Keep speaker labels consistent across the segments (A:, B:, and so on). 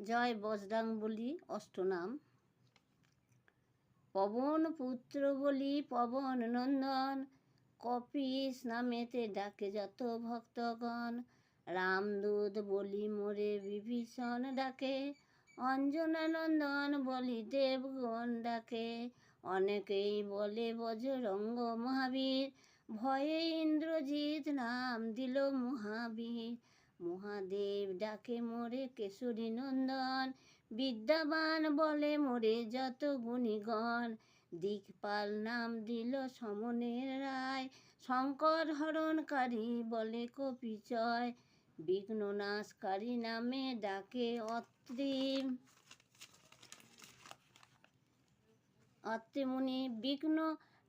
A: জয় বজরাং বলি অষ্টনাম। পবন পুত্র বলি পবন নন্দন, কপিস নামেতে ডাকে যত ভক্তগণ। রামদূত বলি মোরে বিভীষণ ডাকে, অঞ্জনা নন্দন বলি দেবগণ ডাকে। অনেকেই বলে বজরঙ্গ মহাবীর, ভয়ে ইন্দ্রজিৎ নাম দিল মহাবীর। মহাদেব ডাকে মোরে কেশরী নন্দন, বিদ্যাবান বলে মোরে যত গুণীগণ। দিকপাল নাম দিল সমনের রায়, শঙ্কর হরণকারী বলে কপিচয়। বিঘ্ননাশকারী নামে ডাকে অত্রি মুনি, বিঘ্ন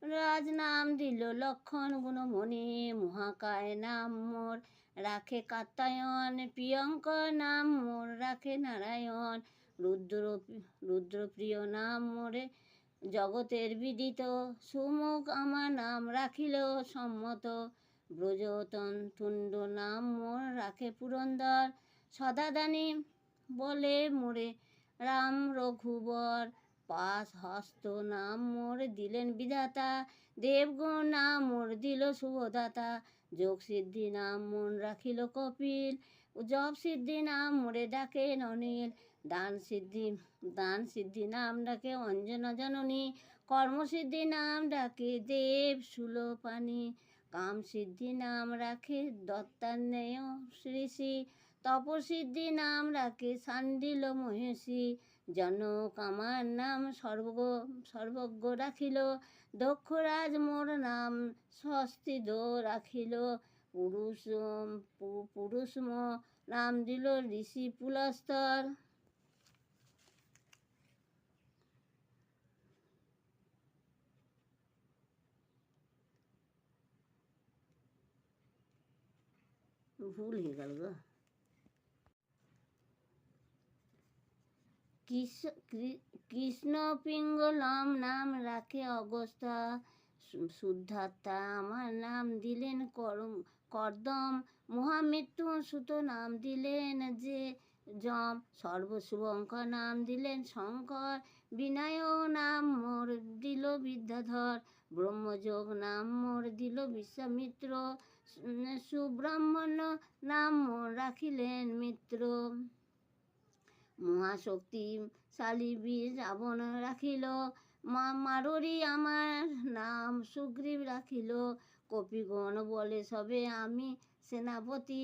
A: রাজ নাম দিল লক্ষণ গুণমণি। মহাকায় নাম মোর রাখে কাত্যায়ন, প্রিয়ঙ্কর নাম মোর রাখে নারায়ণ। রুদ্রপ্রিয় নাম মোরে জগতের বিদিত, সুমুখ আমার নাম রাখিল সম্মত। ব্রজতুণ্ড নাম মোর রাখে পুরন্দর, সদাদানী বলে মোরে রাম রঘুবর। পাশ হস্ত নাম মোর দিলেন বিধাতা, দেবগণ নাম মোর দিল শুভদাতা। যোগ সিদ্ধি নাম মোর রাখিল কপিল, জপ সিদ্ধি নাম মোরে ডাকে অনিল। দান সিদ্ধি নাম ডাকে অঞ্জনা জননী, কর্মসিদ্ধি নাম ডাকে দেব শূলপাণি। কাম সিদ্ধি নাম রাখে দত্তাত্রেয় ঋষি, তপসিদ্ধি নাম রাখে শাণ্ডিল্য মহিষী। জনক আমার নাম সর্বজ্ঞ রাখিল, দক্ষরাজ মোর নাম স্বস্তিদ রাখিল। পুরুষম নাম দিল ঋষি পুলস্তর। ভুল হয়ে গেল গো। কৃষ্ণ পিঙ্গলম নাম রাখে অগস্ত্যা, শুদ্ধাত্মা আমার নাম দিলেন কর্দম। মহামৃত্যু সুত নাম দিলেন যে যম, সর্বশুভঙ্কর নাম দিলেন শঙ্কর। বিনায়ক নাম মোর দিল বিদ্যাধর, ব্রহ্মযোগ নাম মোর দিল বিশ্বামিত্র। সুব্রহ্মণ্য নাম মোর রাখিলেন মিত্র। মহাশক্তিশালী বীর রাবণ রাখিল, মাররি আমার নাম সুগ্রীব রাখিল। কপিগণ বলে সবে আমি সেনাপতি,